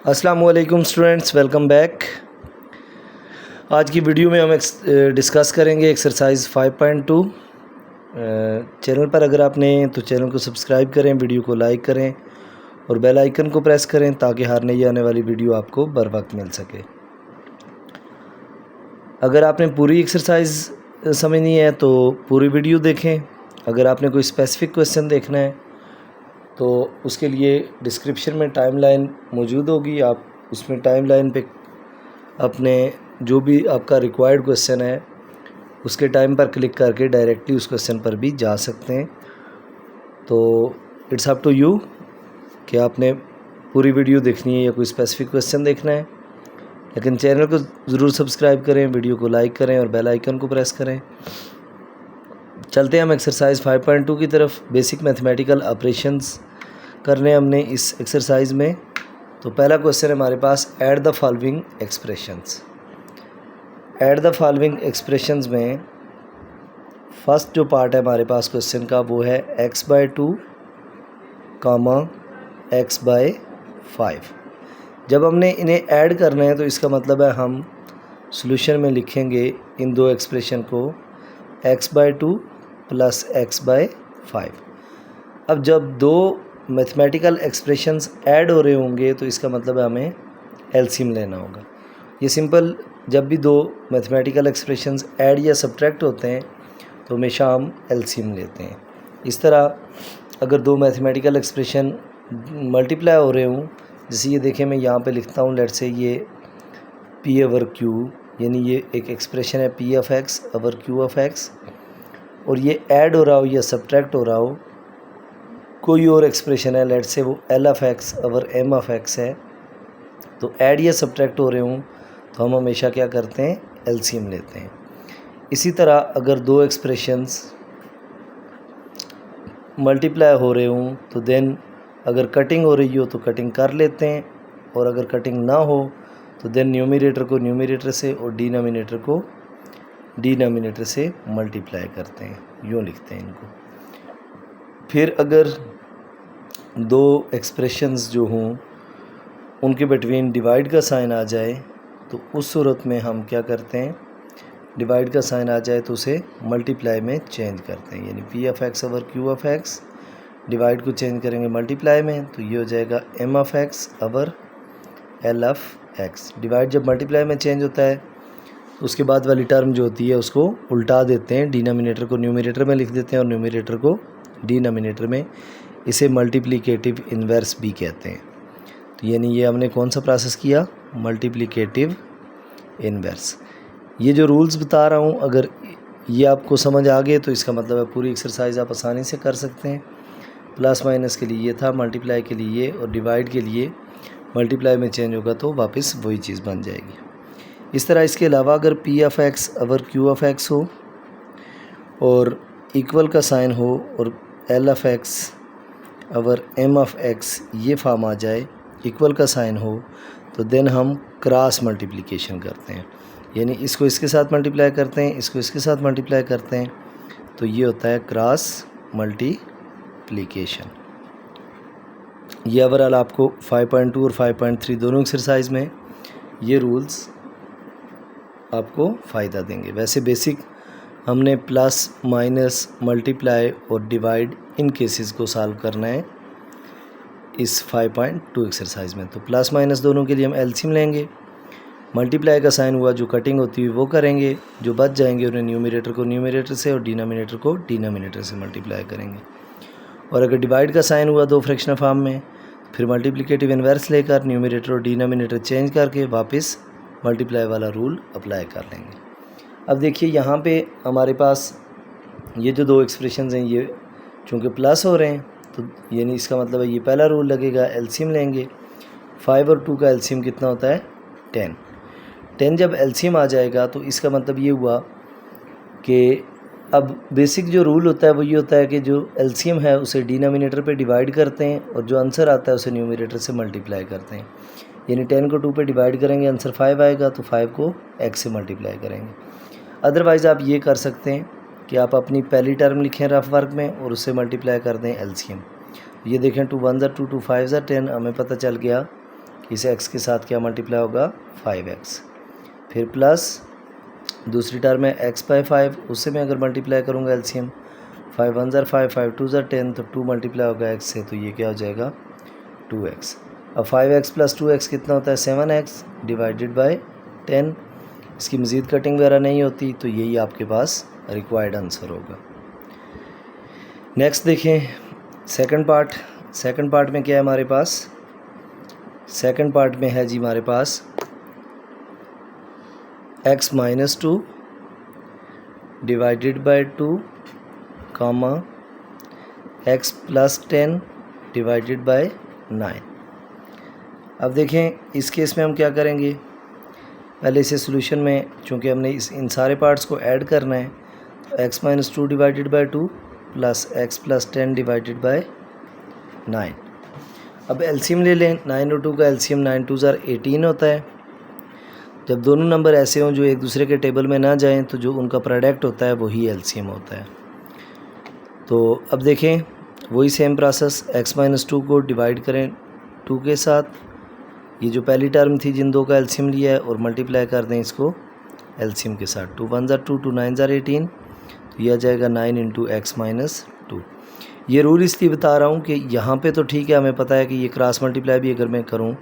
अस्सलाम वालेकुम students, welcome back. आज की वीडियो में हम डिस्कस करेंगे एक्सरसाइज 5.2। चैनल पर अगर आप नए हैं तो चैनल को सब्सक्राइब करें, वीडियो को लाइक करें और बेल आइकन को प्रेस करें ताकि हर नई आने वाली वीडियो आपको बर वक्त मिल सके। अगर आपने पूरी एक्सरसाइज समझनी है तो पूरी वीडियो देखें। अगर आपने कोई स्पेसिफिक क्वेश्चन देखना है तो उसके लिए डिस्क्रिप्शन में टाइमलाइन मौजूद होगी। आप उसमें टाइमलाइन पे अपने जो भी आपका रिक्वायर्ड क्वेश्चन है उसके टाइम पर क्लिक करके डायरेक्टली उस क्वेश्चन पर भी जा सकते हैं। तो इट्स अप टू यू कि आपने पूरी वीडियो देखनी है या कोई स्पेसिफिक क्वेश्चन देखना है। लेकिन चैनल को ज़रूर सब्सक्राइब करें, वीडियो को लाइक करें और बेल आइकन को प्रेस करें। चलते हैं हम एक्सरसाइज 5.2 की तरफ। बेसिक मैथमेटिकल ऑपरेशंस करने हमने इस एक्सरसाइज में। तो पहला क्वेश्चन है हमारे पास, add the following expressions. Add the following expressions में फर्स्ट जो पार्ट है हमारे पास क्वेश्चन का वो है x/2, x/5। जब हमने इन्हें ऐड करना है तो इसका मतलब है हम सॉल्यूशन में लिखेंगे इन दो एक्सप्रेशन को x/2 प्लस x/5। अब जब दो मैथमेटिकल एक्सप्रेशंस ऐड हो रहे होंगे तो इसका मतलब है हमें एलसीएम लेना होगा। ये सिंपल, जब भी दो मैथमेटिकल एक्सप्रेशंस ऐड या सब्ट्रैक्ट होते हैं तो हमेशा हम एलसीएम लेते हैं। इस तरह अगर दो मैथमेटिकल एक्सप्रेशन मल्टीप्लाई हो रहे हों, जैसे ये देखें, मैं यहाँ पे लिखता हूँ, लेट्स से ये p/q, यानी ये एक एक्सप्रेशन है p/q, और ये ऐड हो रहा हो या सब्ट्रैक्ट हो रहा हो कोई और एक्सप्रेशन है, लेट्स से वो l/m है, तो ऐड या सब्ट्रैक्ट हो रहे हों तो हम हमेशा क्या करते हैं, एलसीएम लेते हैं। इसी तरह अगर दो एक्सप्रेशंस मल्टीप्लाई हो रहे हों तो देन अगर कटिंग हो रही हो तो कटिंग कर लेते हैं, और अगर कटिंग ना हो तो देन न्यूमरेटर को न्यूमरेटर से और डिनोमिनेटर को डिनोमिनेटर से मल्टीप्लाई करते हैं, यूँ लिखते हैं इनको। फिर अगर दो एक्सप्रेशंस जो हों उनके बिटवीन डिवाइड का साइन आ जाए तो उस सूरत में हम क्या करते हैं, डिवाइड का साइन आ जाए तो उसे मल्टीप्लाई में चेंज करते हैं, यानी p/q, डिवाइड को चेंज करेंगे मल्टीप्लाई में तो ये हो जाएगा m/l। डिवाइड जब मल्टीप्लाई में चेंज होता है उसके बाद वाली टर्म जो होती है उसको उल्टा देते हैं, डिनोमिनेटर को न्यूमरेटर में लिख देते हैं और न्यूमरेटर को डिनोमिनेटर में। इसे मल्टीप्लिकेटिव इन्वर्स भी कहते हैं। तो यानी ये हमने कौन सा प्रोसेस किया, मल्टीप्लिकेटिव इन्वर्स। ये जो रूल्स बता रहा हूँ अगर ये आपको समझ आ गए तो इसका मतलब है पूरी एक्सरसाइज आप आसानी से कर सकते हैं। प्लस माइनस के लिए ये था, मल्टीप्लाई के लिए ये, और डिवाइड के लिए मल्टीप्लाई में चेंज होगा तो वापस वही चीज़ बन जाएगी। इस तरह इसके अलावा अगर p/q हो और इक्वल का साइन हो और l/m ये फॉर्म आ जाए, इक्वल का साइन हो, तो देन हम क्रॉस मल्टीप्लिकेशन करते हैं, यानी इसको इसके साथ मल्टीप्लाई करते हैं, इसको इसके साथ मल्टीप्लाई करते हैं, तो ये होता है क्रॉस मल्टीप्लिकेशन। ये ओवरऑल आपको 5.2 और 5.3 दोनों एक्सरसाइज में ये रूल्स आपको फ़ायदा देंगे। वैसे बेसिक हमने प्लस माइनस मल्टीप्लाई और डिवाइड इन केसेस को सॉल्व करना है इस 5.2 एक्सरसाइज में। तो प्लस माइनस दोनों के लिए हम एलसीएम लेंगे, मल्टीप्लाई का साइन हुआ जो कटिंग होती है वो करेंगे, जो बच जाएंगे उन्हें न्यूमरेटर को न्यूमरेटर से और डिनोमिनेटर को डिनोमिनेटर से मल्टीप्लाई करेंगे। और अगर डिवाइड का साइन हुआ दो फ्रैक्शनल फॉर्म में, फिर मल्टीप्लिकेटिव इन्वर्स लेकर न्यूमरेटर और डिनोमिनेटर चेंज करके वापस मल्टीप्लाई वाला रूल अप्लाई कर लेंगे। अब देखिए यहाँ पे हमारे पास ये जो दो एक्सप्रेशंस हैं ये चूँकि प्लस हो रहे हैं तो यानी इसका मतलब है ये पहला रूल लगेगा, एलसीएम लेंगे। 5 और 2 का एलसीएम कितना होता है, 10 जब एलसीएम आ जाएगा तो इसका मतलब ये हुआ कि अब बेसिक जो रूल होता है वो ये होता है कि जो एलसीएम है उसे डिनोमिनेटर पे डिवाइड करते हैं और जो आंसर आता है उसे न्यूमरेटर से मल्टीप्लाई करते हैं। यानी 10 को 2 पे डिवाइड करेंगे, आंसर 5 आएगा, तो 5 को x से मल्टीप्लाई करेंगे। अदरवाइज़ आप ये कर सकते हैं कि आप अपनी पहली टर्म लिखें रफ वर्क में और उससे मल्टीप्लाई कर दें एलसीएम। ये देखें 2 1 2 2 5 10, हमें पता चल गया इस x के साथ क्या मल्टीप्लाई होगा 5x, फिर प्लस दूसरी टर्म है x बाई 5, उससे मैं अगर मल्टीप्लाई करूँगा एलसीएम 5 1 ज़र 5 5 2 ज़र 10, तो 2 मल्टीप्लाई होगा x से, तो ये क्या हो जाएगा 2x। अब 5x प्लस 2x कितना होता है 7x डिवाइडेड बाई 10। इसकी मज़ीद कटिंग वगैरह नहीं होती, तो यही आपके पास रिक्वायर्ड आंसर होगा। नेक्स्ट देखें सेकंड पार्ट में क्या है हमारे पास, सेकंड पार्ट में है जी हमारे पास x minus 2 divided by 2 comma x plus 10 divided by 9। अब देखें इस केस में हम क्या करेंगे, पहले इसे सॉल्यूशन में चूँकि हमने इन सारे पार्ट्स को ऐड करना है, तो x minus 2 divided by 2 plus x plus 10 divided by 9। अब एलसीएम ले लें, 9 और 2 का एलसीएम 9 2 ज़र 18 होता है। जब दोनों नंबर ऐसे हों जो एक दूसरे के टेबल में ना जाएं, तो जो उनका प्रोडक्ट होता है वही एलसीएम होता है। तो अब देखें वही सेम प्रोसेस, x माइनस 2 को डिवाइड करें 2 के साथ, ये जो पहली टर्म थी जिन दो का एलसीएम लिया है, और मल्टीप्लाई कर दें इसको एलसीएम के साथ, 2 1 ज़र 2 2 9 ज़र 18, तो यह आ जाएगा 9 इंटू एक्स माइनस 2। ये रूल इसलिए बता रहा हूँ कि यहाँ पे तो ठीक है, हमें पता है कि ये क्रॉस मल्टीप्लाई भी अगर मैं करूँ,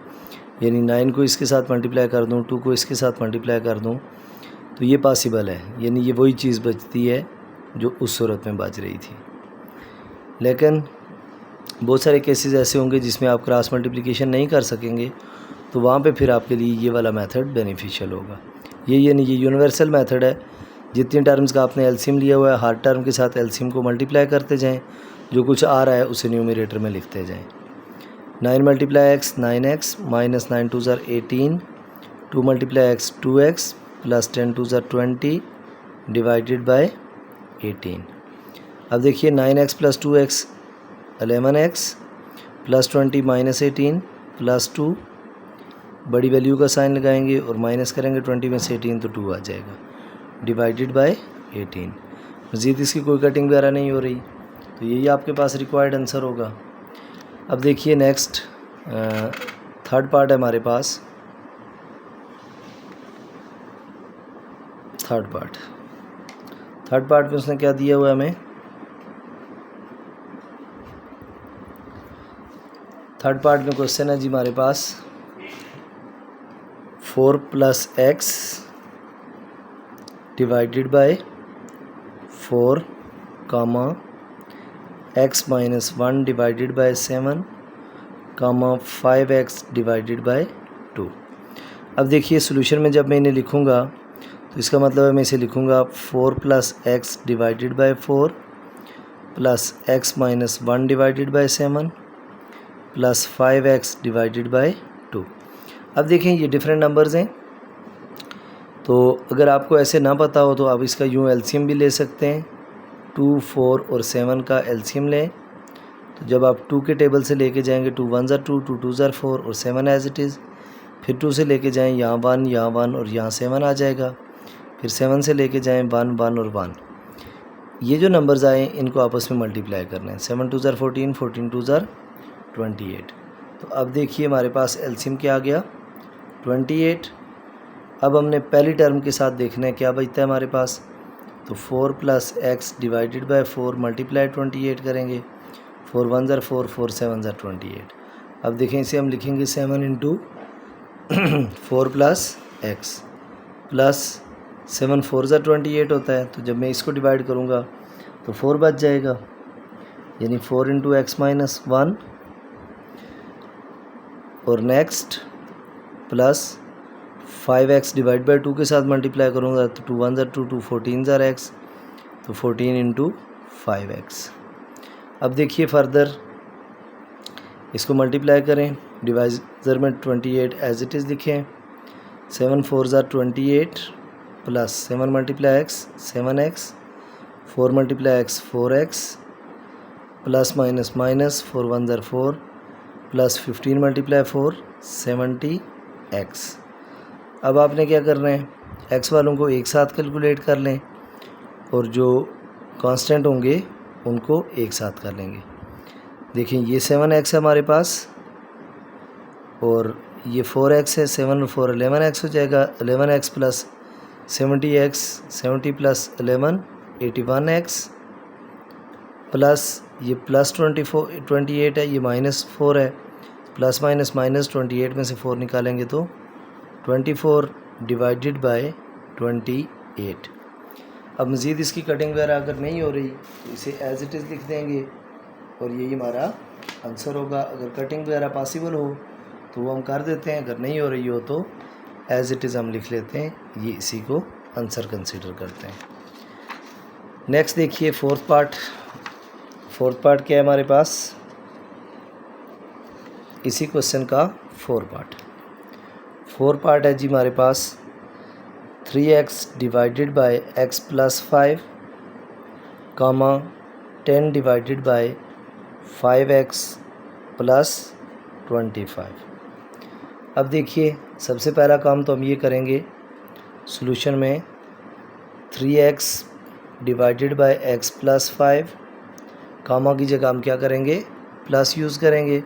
यानी 9 को इसके साथ मल्टीप्लाई कर दूँ, 2 को इसके साथ मल्टीप्लाई कर दूँ, तो ये पॉसिबल है, यानी ये वही चीज़ बचती है जो उस सूरत में बच रही थी। लेकिन बहुत सारे केसेस ऐसे होंगे जिसमें आप क्रॉस मल्टीप्लिकेशन नहीं कर सकेंगे, तो वहाँ पे फिर आपके लिए ये वाला मेथड बेनिफिशियल होगा। ये यानी ये यूनिवर्सल मेथड है, जितनी टर्म्स का आपने एलसीएम लिया हुआ है हर टर्म के साथ एलसीएम को मल्टीप्लाई करते जाएं, जो कुछ आ रहा है उसे न्यूमरेटर में लिखते जाएं। 9 मल्टीप्लाई एक्स 9x माइनस 9 2 ज़र 18, 2 मल्टीप्लाई एक्स 2x प्लस 10 2 ज़र 20 डिवाइडेड बाय 18। अब देखिए 9x plus 2x 11x plus 20 minus 18 plus 2, बड़ी वैल्यू का साइन लगाएंगे और माइनस करेंगे 20 में से 18, तो 2 आ जाएगा डिवाइडेड बाय 18। मज़ीद इसकी कोई कटिंग वगैरह नहीं हो रही, तो यही आपके पास रिक्वायर्ड आंसर होगा। अब देखिए नेक्स्ट थर्ड पार्ट है हमारे पास, थर्ड पार्ट में उसने क्या दिया हुआ है हमें, थर्ड पार्ट में क्वेश्चन है जी हमारे पास 4 plus X divided by 4 comma x minus 1 divided by 7 comma 5x divided by 2। अब देखिए सॉल्यूशन में जब मैं इन्हें लिखूँगा, तो इसका मतलब है मैं इसे लिखूँगा 4 plus X divided by 4 plus x minus 1 divided by 7 plus 5x divided by 2। अब देखें ये डिफरेंट नंबर्स हैं, तो अगर आपको ऐसे ना पता हो तो आप इसका यूँ एलसीएम भी ले सकते हैं। 2 4 और 7 का एलसीएम लें, तो जब आप 2 के टेबल से लेके जाएंगे 2 1 ज़र 2 2 2 ज़र 4 और 7 एज इट इज़, फिर 2 से लेके जाएं यहाँ 1 यहाँ 1 और यहाँ 7 आ जाएगा, फिर 7 से लेके जाएं 1 1 और 1। ये जो नंबर्स आए इनको आपस में मल्टीप्लाई करना है, 7 2 ज़र 14 14 2 ज़र 28। तो अब देखिए हमारे पास एलसीएम क्या आ गया 28। अब हमने पहली टर्म के साथ देखना है क्या बचता है हमारे पास, तो 4 plus X divided by 4 multiply 28 करेंगे, 4 1 ज़र 4 4 7 ज़र 28। अब देखें इसे हम लिखेंगे 7 इंटू 4 प्लस एक्स प्लस 7 4 ज़र 28 होता है, तो जब मैं इसको डिवाइड करूँगा तो 4 बच जाएगा, यानी 4 इंटू एक्स माइनस 1, और next plus 5x divide by 2 के साथ मल्टीप्लाई करूँगा, तो 2 1 ज़र 2 2 14 ज़र x, तो 14 इंटू 5x। अब देखिए फर्दर इसको मल्टीप्लाई करें, डिवाइज़र में 28 एज इट इज़ लिखें, 7 4 ज़र 28 plus 7 multiply x 7x, 4 multiply x 4x plus minus minus 4 1 ज़र 4 प्लस 15 मल्टीप्लाई 4 70x। अब आपने क्या करना है, x वालों को एक साथ कैलकुलेट कर लें और जो कांस्टेंट होंगे उनको एक साथ कर लेंगे। देखिए ये 7x है हमारे पास और ये 4x है, 7 और 4 11x हो जाएगा, 11x plus 70x, 70 plus 11 81x plus ये प्लस 28 है, ये -4 है, प्लस माइनस माइनस 28 में से 4 निकालेंगे तो 24 डिवाइडेड बाय 28। अब मज़ीद इसकी कटिंग वगैरह अगर नहीं हो रही तो इसे एज इट इज़ लिख देंगे और यही हमारा आंसर होगा। अगर कटिंग वगैरह पॉसिबल हो तो वो हम कर देते हैं, अगर नहीं हो रही हो तो एज इट इज़ हम लिख लेते हैं, ये इसी को आंसर कंसीडर करते हैं। नेक्स्ट देखिए फोर्थ पार्ट क्या है हमारे पास, इसी क्वेश्चन का फोर पार्ट है जी हमारे पास 3x divided by x plus 5 comma 10 divided by 5x plus 25। अब देखिए सबसे पहला काम तो हम ये करेंगे सॉल्यूशन में 3x divided by x plus 5 कामा की जगह हम क्या करेंगे, प्लस यूज़ करेंगे,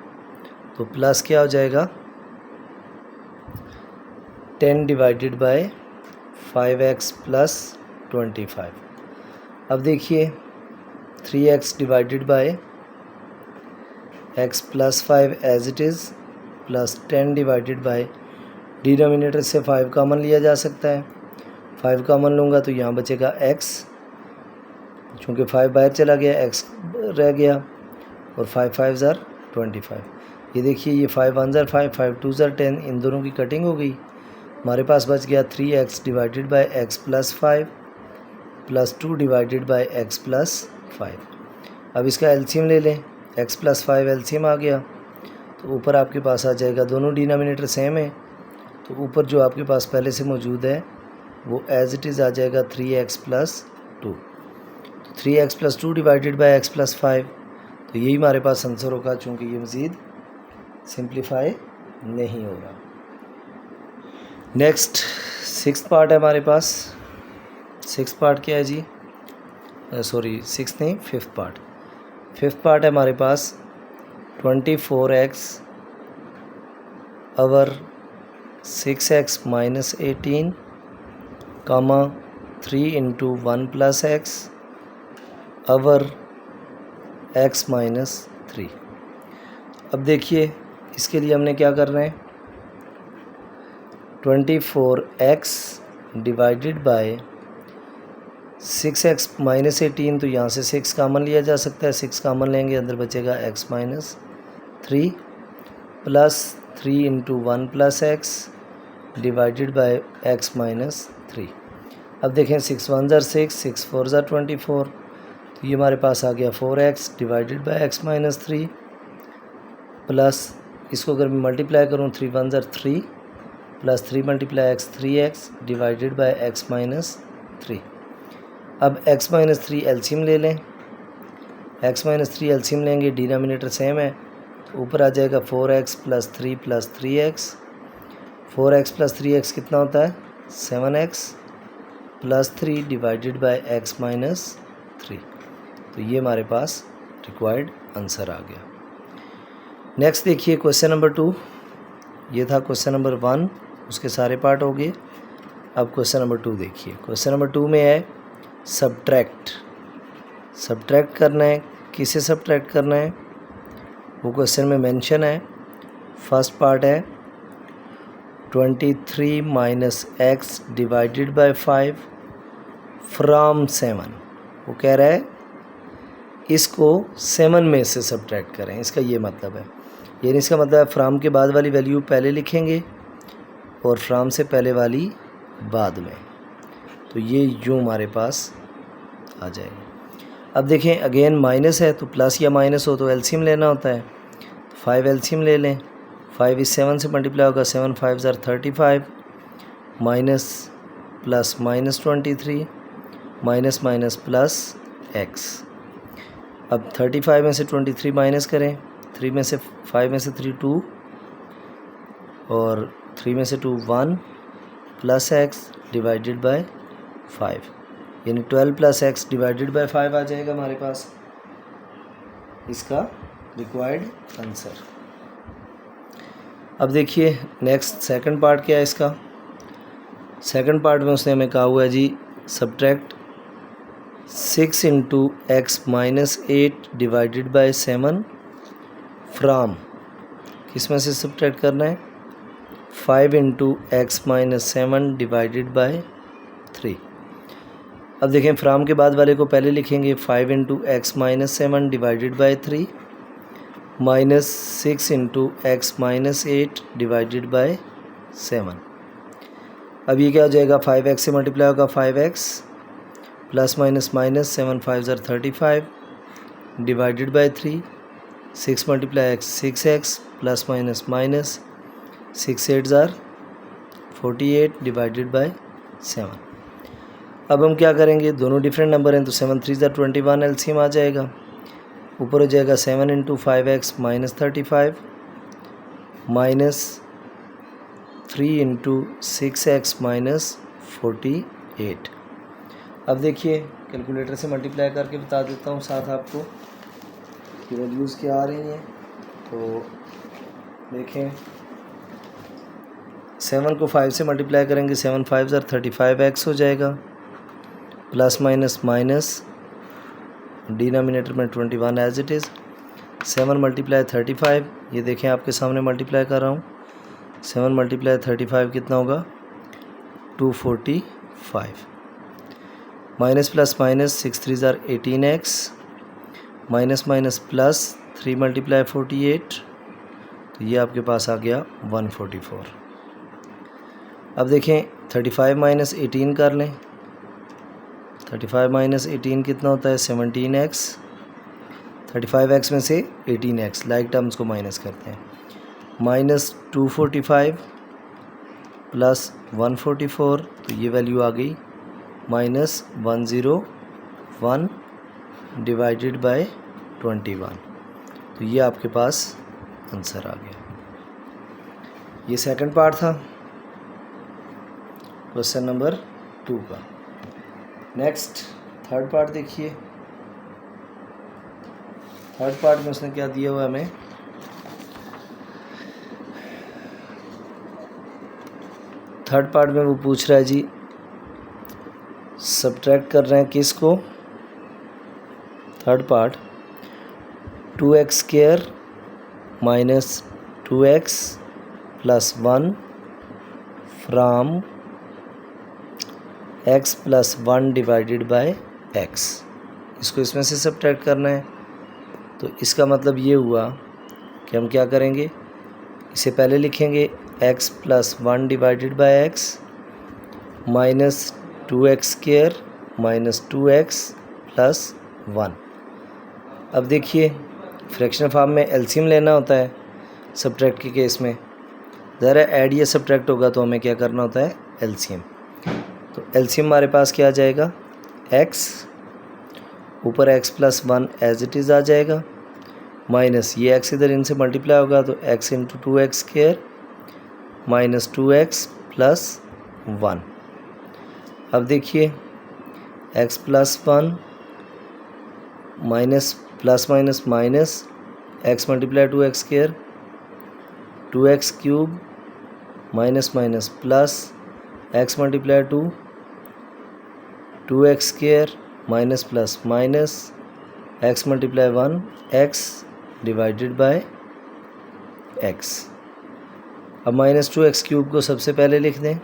तो प्लस क्या हो जाएगा 10 डिवाइडेड बाय 5x प्लस 25। अब देखिए 3x divided by x plus 5 as it is plus 10 divided by, denominator से 5 कॉमन लिया जा सकता है, 5 कॉमन लूँगा तो यहाँ बचेगा x, चूँकि 5 बाहर चला गया x रह गया, और 5 5 ज़र 25। ये देखिए ये 5 1 ज़र 5, 5 2 ज़र 10, इन दोनों की कटिंग हो गई, हमारे पास बच गया 3x divided by x plus 5 plus 2 divided by x plus 5। अब इसका एलसीएम ले लें, x प्लस 5 एलसीएम आ गया तो ऊपर आपके पास आ जाएगा, दोनों डिनोमिनेटर सेम है तो ऊपर जो आपके पास पहले से मौजूद है वो एज इट इज़ आ जाएगा 3x प्लस 2। तो 3x plus 2 divided by x plus 5, तो यही हमारे पास आंसर होगा, चूँकि ये मज़ीद सिंप्लीफाई नहीं होगा। नेक्स्ट सिक्स्थ पार्ट है हमारे पास, सिक्स्थ पार्ट क्या है जी, सॉरी सिक्स्थ नहीं फिफ्थ पार्ट है हमारे पास 24x अवर 6x माइनस 18 कामा 3 इंटू 1 प्लस x अवर x माइनस 3। अब देखिए इसके लिए हमने क्या करना है, 24x divided by 6x minus 18, तो यहाँ से 6 कामन लिया जा सकता है, 6 कामन लेंगे अंदर बचेगा x minus 3 plus 3 into 1 plus x divided by x minus 3। अब देखें 6 1 ज़र 6, 6 4 ज़र 24, तो ये हमारे पास आ गया 4x divided by x minus 3 plus, इसको अगर मैं मल्टीप्लाई करूँ 3 1 ज़र 3 plus 3 multiply x 3x divided by x minus 3। अब x माइनस 3 एलसीएम ले लें, x माइनस 3 एलसीएम लेंगे, डिनोमिनेटर सेम है तो ऊपर आ जाएगा 4x plus 3 plus 3x, 4x plus 3x कितना होता है 7x plus 3 divided by x minus 3। तो ये हमारे पास रिक्वायर्ड आंसर आ गया। नेक्स्ट देखिए क्वेश्चन नंबर 2, ये था क्वेश्चन नंबर 1, उसके सारे पार्ट हो गए। अब क्वेश्चन नंबर 2 देखिए, क्वेश्चन नंबर 2 में है सब्ट्रैक्ट करना है, किसे सब्ट्रैक्ट करना है वो क्वेश्चन में मेंशन है। फर्स्ट पार्ट है 23 minus x divided by 5 from 7, वो कह रहा है इसको 7 में से सब्ट्रैक्ट करें, इसका ये मतलब है, यानी इसका मतलब है फ्रॉम के बाद वाली वैल्यू पहले लिखेंगे और फ्रॉम से पहले वाली बाद में, तो ये यूँ हमारे पास आ जाएगी। अब देखें अगेन माइनस है तो प्लस या माइनस हो तो एलसीएम लेना होता है, तो 5 एलसीएम ले लें, 5 इस 7 से मल्टीप्लाई होगा, 7 5 ज़र 35 minus plus minus 23 minus minus plus x। अब 35 में से 23 माइनस करें, 3 में से 5 में से 3 2 और 3 में से 2 1 प्लस x डिवाइडेड बाय 5, यानी 12 प्लस x डिवाइडेड बाय 5 आ जाएगा हमारे पास इसका रिक्वायर्ड आंसर। अब देखिए नेक्स्ट सेकंड पार्ट क्या है इसका। सेकंड पार्ट में उसने हमें कहा हुआ है जी subtract 6 into x minus 8 divided by 7 from, किस में से सब्ट्रैक्ट करना है, 5 into x minus 7 divided by 3। अब देखें फ्राम के बाद वाले को पहले लिखेंगे 5 into x minus 7 divided by 3 minus 6 into x minus 8 divided by 7। अब ये क्या हो जाएगा, 5x से मल्टीप्लाई होगा 5x plus minus minus 7 5 35 divided by 3, 6 multiply x 6x plus minus minus 6 8 48 divided by 7। अब हम क्या करेंगे, दोनों डिफरेंट नंबर हैं तो 7 3 21 एलसीएम आ जाएगा। ऊपर हो जाएगा 7 into 5x minus 35 minus 3 into 6x minus 48। अब देखिए कैलकुलेटर से मल्टीप्लाई करके बता देता हूँ साथ आपको कि वैल्यूज़ क्या आ रही हैं। तो देखें 7 को 5 से मल्टीप्लाई करेंगे, 7 5 35x हो जाएगा प्लस माइनस माइनस डिनोमिनेटर में 21 एज इट इज़। 7 मल्टीप्लाई 35, ये देखें आपके सामने मल्टीप्लाई कर रहा हूँ, 7 मल्टीप्लाई 35 कितना होगा 245 minus plus minus 6 3 18x minus minus plus 3 multiply 48, तो ये आपके पास आ गया 144। अब देखें 35 माइनस 18 कर लें, 35 माइनस 18 कितना होता है 17x, 35x में से 18x लाइक टर्म्स को माइनस करते हैं, माइनस 245 प्लस 144, तो ये वैल्यू आ गई माइनस 101 डिवाइडेड बाय 21, तो ये आपके पास आंसर आ गया। ये सेकंड पार्ट था क्वेश्चन नंबर 2 का। नेक्स्ट थर्ड पार्ट देखिए। थर्ड पार्ट में उसने क्या दिया हुआ है हमें, थर्ड पार्ट में वो पूछ रहा है जी सब्ट्रैक्ट कर रहे हैं किसको, third part 2x square minus 2x plus 1 from x plus 1 divided by x, इसको इसमें से सब्ट्रैक्ट करना है। तो इसका मतलब ये हुआ कि हम क्या करेंगे, इसे पहले लिखेंगे x plus 1 divided by x minus 2x square minus 2x plus 1। अब देखिए फ्रैक्शन फॉर्म में एलसीएम लेना होता है सब्ट्रैक्ट के केस में, ज़रा ऐड या सब्ट्रैक्ट होगा तो हमें क्या करना होता है एलसीएम। तो एलसीएम हमारे पास क्या आ जाएगा, x ऊपर x plus 1 as it is आ जाएगा, माइनस ये x इधर इनसे मल्टीप्लाई होगा तो x into 2x square minus 2x plus 1। अब देखिए x plus 1 minus plus minus minus x multiply 2x square 2x cube minus minus plus x multiply 2x square minus plus minus x multiply 1 x divided by x। अब minus 2x cube को सबसे पहले लिख दें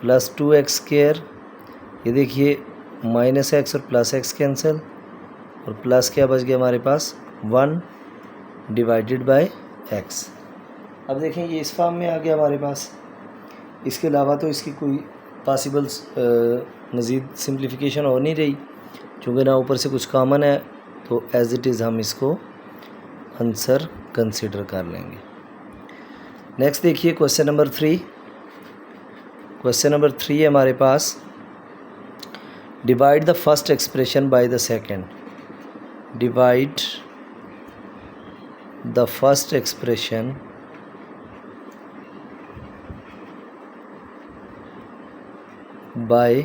plus 2x square, ये देखिए minus x और plus x cancel और प्लस क्या बच गया हमारे पास 1 डिवाइडेड बाय x। अब देखें ये इस फॉर्म में आ गया हमारे पास, इसके अलावा तो इसकी कोई पॉसिबल मज़ीद सिंप्लीफिकेशन हो नहीं रही, क्योंकि ना ऊपर से कुछ कॉमन है तो एज इट इज़ हम इसको आंसर कंसिडर कर लेंगे। नेक्स्ट देखिए क्वेश्चन नंबर 3। क्वेश्चन नंबर 3 है हमारे पास, divide the first expression by the second, divide the first expression by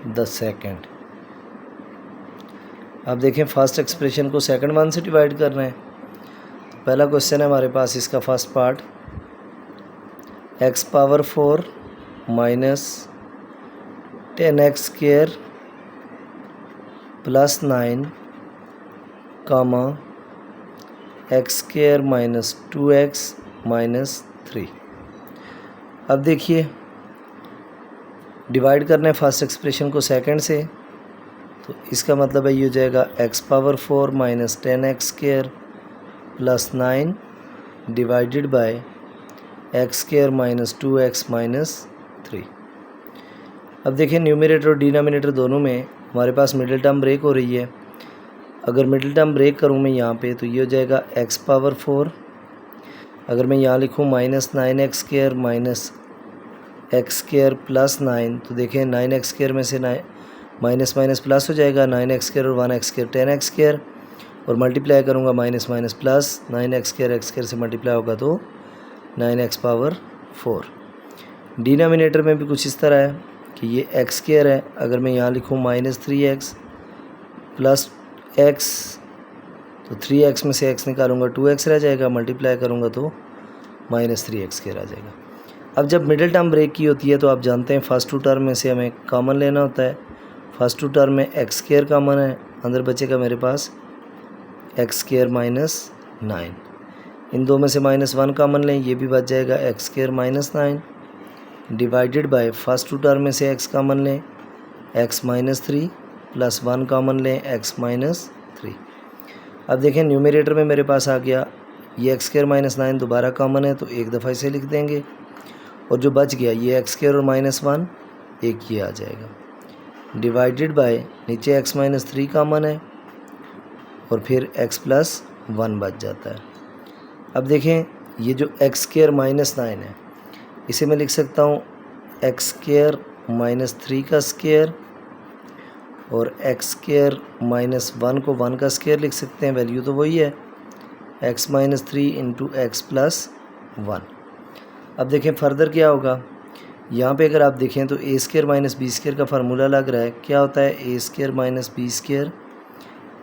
the second. अब देखें फर्स्ट एक्सप्रेशन को सेकंड वन से डिवाइड कर रहे हैं पहला क्वेश्चन है हमारे पास, इसका first part, x power 4 minus 10x square plus 9 comma x square minus 2x minus 3। अब देखिए डिवाइड करना है फर्स्ट एक्सप्रेशन को सेकंड से, तो इसका मतलब है ये हो जाएगा x power 4 minus 10x square plus 9 divided by x square minus 2x minus 3। अब देखिए न्यूमरेटर और डिनोमिनेटर दोनों में हमारे पास मिडिल टर्म ब्रेक हो रही है। अगर मिडिल टर्म ब्रेक करूँ मैं यहाँ पे तो ये हो जाएगा x पावर 4, अगर मैं यहाँ लिखूँ minus 9x square minus x square plus 9, तो देखें 9x स्क्वायर में से माइनस माइनस प्लस हो जाएगा, 9x स्क्वायर और 1x स्क्वायर 10x स्क्वायर, और मल्टीप्लाई करूँगा minus minus plus, 9x square x square से मल्टीप्लाई होगा तो 9x पावर 4। डिनोमिनेटर में भी कुछ इस तरह है कि ये x स्क्वायर है, अगर मैं यहाँ लिखूँ माइनस 3x प्लस x, तो 3x में से x निकालूंगा 2x रह जाएगा, मल्टीप्लाई करूँगा तो माइनस 3x स्क्वायर आ जाएगा। अब जब मिडिल टर्म ब्रेक की होती है तो आप जानते हैं फर्स्ट टू टर्म में से हमें कॉमन लेना होता है। फर्स्ट टू टर्म में x स्क्वायर कॉमन है, अंदर बचेगा मेरे पास x स्क्वायर माइनस 9। इन दो में से माइनस 1 कॉमन लें, ये भी बच जाएगा x square minus 9 divided by first two term में से x कॉमन लें x माइनस 3 प्लस 1 कॉमन लें x माइनस 3। अब देखें न्यूमरेटर में मेरे पास आ गया ये x स्क्वायर माइनस 9 दोबारा कॉमन है तो एक दफ़ा इसे लिख देंगे, और जो बच गया ये x स्क्वायर और माइनस 1 एक ये आ जाएगा, डिवाइडेड बाय नीचे x माइनस 3 कॉमन है और फिर x प्लस 1 बच जाता है। अब देखें ये जो x स्क्वायर माइनस 9 है इसे मैं लिख सकता हूँ x स्क्वायर माइनस 3 का स्क्वायर, और x स्क्वायर माइनस 1 को 1 का स्क्वायर लिख सकते हैं, वैल्यू तो वही है x minus 3 into x plus 1। अब देखें फर्दर क्या होगा, यहाँ पे अगर आप देखें तो A square minus B square का फार्मूला लग रहा है। क्या होता है, A square minus B square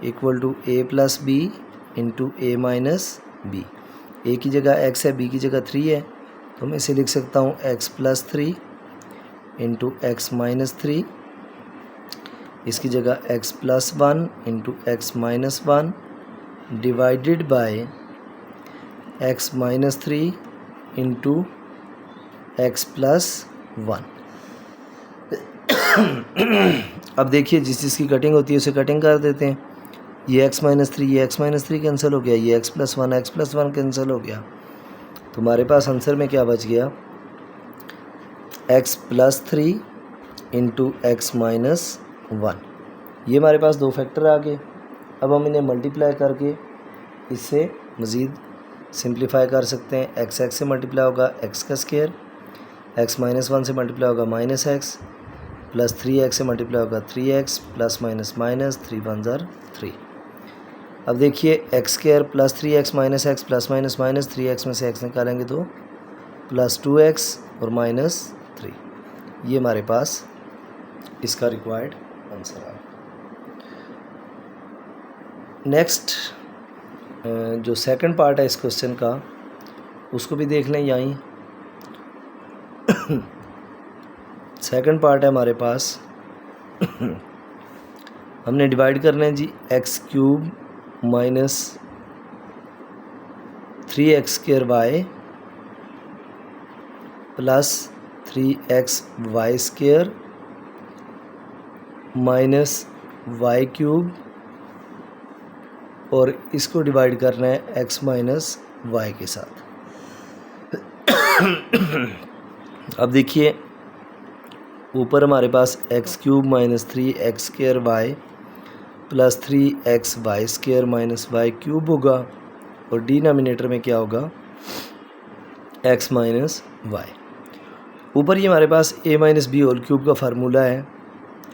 equal to A plus B into A minus B. A की जगह x है, b की जगह 3 है, तो मैं इसे लिख सकता हूँ x plus 3 into x minus 3, इसकी जगह x plus 1 into x minus 1 divided by x minus 3 into x plus 1। अब देखिए जिस चीज़ की कटिंग होती है उसे कटिंग कर देते हैं। ये x माइनस 3 ये x माइनस 3 कैंसिल हो गया, ये x प्लस 1 कैंसिल हो गया, तो हमारे पास आंसर में क्या बच गया, x plus 3 into x minus 1। ये हमारे पास दो फैक्टर आ गए। अब हम इन्हें मल्टीप्लाई करके इससे मज़ीद सिंप्लीफाई कर सकते हैं। x से मल्टीप्लाई होगा x का स्क्वायर, x माइनस 1 से मल्टीप्लाई होगा माइनस x, प्लस 3x से मल्टीप्लाई होगा 3x, प्लस माइनस माइनस 3 1 ज़र 3। अब देखिए x square plus 3x minus x plus minus minus 3x में से x निकालेंगे तो प्लस 2x और माइनस 3। ये हमारे पास इसका रिक्वायर्ड आंसर है। नेक्स्ट जो सेकंड पार्ट है इस क्वेश्चन का उसको भी देख लें यहीं। सेकंड पार्ट है हमारे पास हमने डिवाइड करना है जी x cube minus 3x square y plus 3xy square minus y cube, और इसको डिवाइड करना है x माइनस वाई के साथ। अब देखिए ऊपर हमारे पास x cube minus 3x square y plus 3xy square minus y cube होगा, और डिनोमिनेटर में क्या होगा, x माइनस वाई। ऊपर ये हमारे पास a minus B whole cube का फार्मूला है।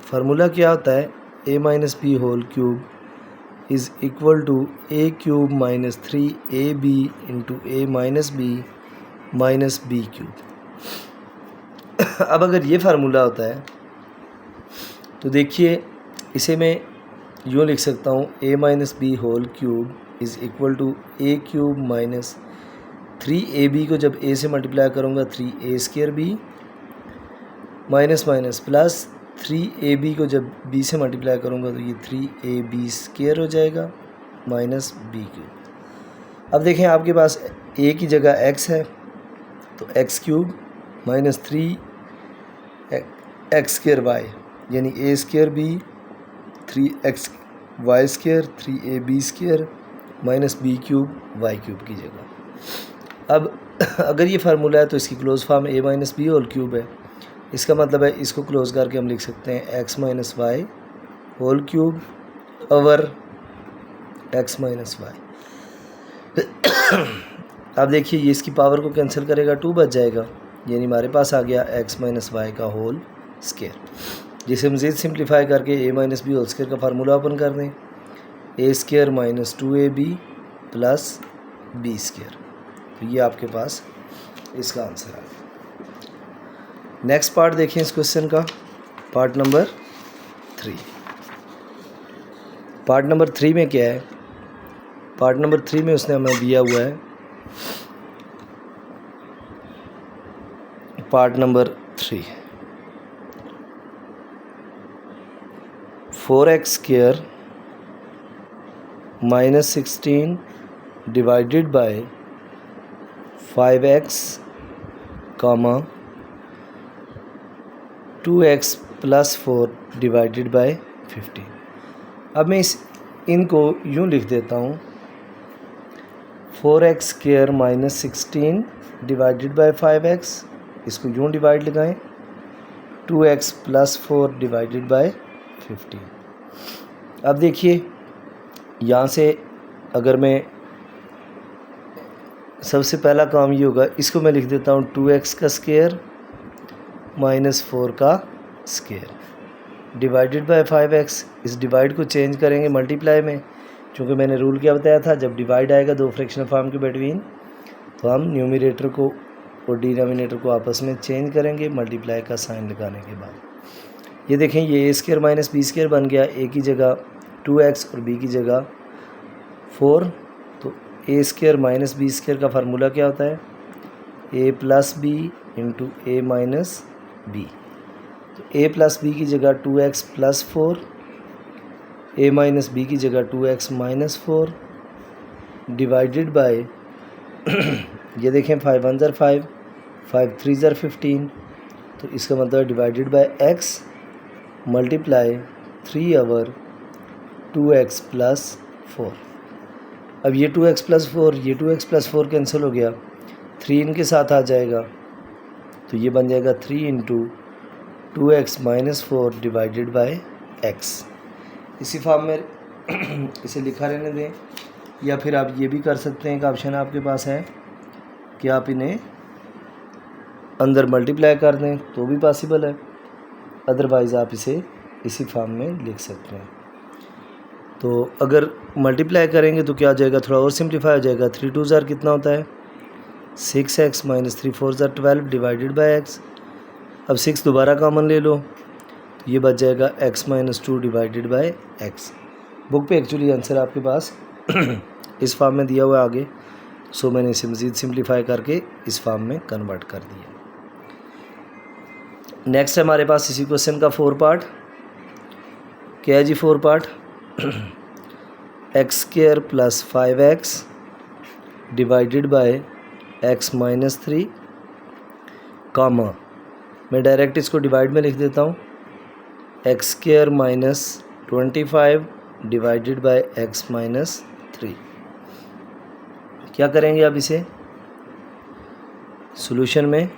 फार्मूला क्या होता है, a minus B whole cube is equal to a cube minus 3ab into a minus B cube. अब अगर ये फार्मूला होता है तो देखिए इसे मैं यूँ लिख सकता हूँ a minus B whole cube is equal to A cube minus 3ab को जब a से मल्टीप्लाई करूँगा 3a² b minus minus plus 3ab को जब b से मल्टीप्लाई करूँगा तो ये 3ab² हो जाएगा माइनस b³। अब देखें आपके पास a की जगह x है तो x³ माइनस 3x² यानी a² b 3xy² 3ab² minus b³ y³ की जगह। अब अगर ये फार्मूला है तो इसकी close form a minus B whole cube है। इसका मतलब है इसको क्लोज करके हम लिख सकते हैं x minus Y whole cube over x minus Y. अब देखिए ये इसकी पावर को कैंसिल करेगा 2 बच जाएगा, यानी हमारे पास आ गया x माइनस वाई का होल स्क्वायर, जिसे मज़ीद सिंप्लीफाई करके a minus B whole square का फार्मूला ओपन कर दें a² minus 2ab plus b²। तो ये आपके पास इसका आंसर आ गया। नेक्स्ट पार्ट देखें इस क्वेश्चन का, पार्ट नंबर 3। पार्ट नंबर 3 में क्या है? पार्ट नंबर 3 में उसने हमें दिया हुआ है part number 3 4x² minus 16 divided by 5x comma 2x plus 4 divided by 15। अब मैं इनको यूँ लिख देता हूँ 4x² minus 16 divided by 5x, इसको यूँ डिवाइड लगाएं 2x प्लस 4 डिवाइडेड बाय 15। अब देखिए यहाँ से अगर मैं सबसे पहला काम ये होगा, इसको मैं लिख देता हूँ 2x का स्क्वायर माइनस 4 का स्क्वायर डिवाइडेड बाय 5x। इस डिवाइड को चेंज करेंगे मल्टीप्लाई में, क्योंकि मैंने रूल क्या बताया था, जब डिवाइड आएगा दो फ्रैक्शनल फॉर्म के बिटवीन तो हम न्यूमरेटर को और डिनोमिनेटर को आपस में चेंज करेंगे मल्टीप्लाई का साइन लगाने के बाद। ये देखें ये a² माइनस b² बन गया, a की जगह 2x और b की जगह 4। तो a² माइनस b² का फार्मूला क्या होता है, a plus b into a minus b। तो a प्लस b की जगह 2x plus 4, a minus b की जगह 2x माइनस 4 डिवाइडेड बाय ये देखें 5 1 ज़र 5, 5 3 ज़र 15। तो इसका मतलब divided by x multiply 3 over 2x plus 4। अब ये 2x प्लस 4 ये 2x प्लस 4 कैंसिल हो गया, 3 इनके साथ आ जाएगा तो ये बन जाएगा 3 into 2x minus 4 divided by x। इसी फॉर्म में इसे लिखा रहने दें, या फिर आप ये भी कर सकते हैं, एक ऑप्शन आपके पास है कि आप इन्हें अंदर मल्टीप्लाई कर दें तो भी पॉसिबल है, अदरवाइज़ आप इसे इसी फॉर्म में लिख सकते हैं। तो अगर मल्टीप्लाई करेंगे तो क्या हो जाएगा, थोड़ा और सिंप्लीफाई हो जाएगा। 3 2 ज़र कितना होता है 6x माइनस 3 4 ज़र 12 डिवाइडेड बाय x। अब 6 दोबारा कॉमन ले लो तो ये बच जाएगा x minus 2 divided by x। Book पे एक्चुअली आंसर आपके पास इस फॉर्म में दिया हुआ है आगे, सो मैंने इसे मज़ीद सिंप्लीफाई करके इस फॉर्म में कन्वर्ट कर दिया। नेक्स्ट है हमारे पास इसी क्वेश्चन का 4 पार्ट। क्या है जी 4 part? x² plus 5x divided by x minus 3 कामा, मैं डायरेक्ट इसको डिवाइड में लिख देता हूँ x² minus 25 divided by x minus 3। क्या करेंगे अब इसे सॉल्यूशन में,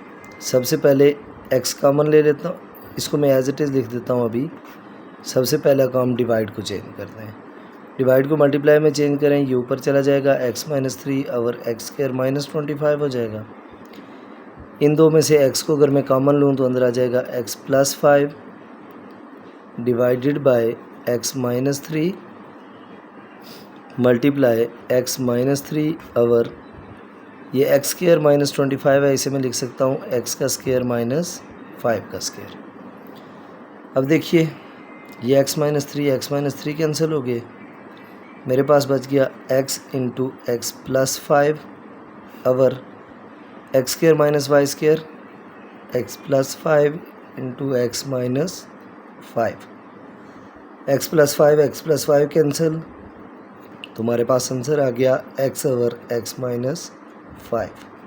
सबसे पहले x कॉमन ले लेता हूँ, इसको मैं एज इट इज़ लिख देता हूँ। अभी सबसे पहला काम डिवाइड को चेंज करते हैं, डिवाइड को मल्टीप्लाई में चेंज करें, ये ऊपर चला जाएगा x माइनस 3 और x² माइनस 25 हो जाएगा। इन दो में से x को अगर मैं कॉमन लूँ तो अंदर आ जाएगा x plus 5 divided by x minus 3 multiply x minus 3 और ये x² माइनस 25 है, इसे मैं लिख सकता हूँ x का स्क्वायर माइनस 5 का स्क्वायर। अब देखिए ये x माइनस 3 कैंसिल हो गए, मेरे पास बच गया x into x plus 5 over x square minus y square x plus 5 into x minus 5, x plus 5 cancel, तुम्हारे पास आंसर आ गया x ओवर एक्स माइनस 5।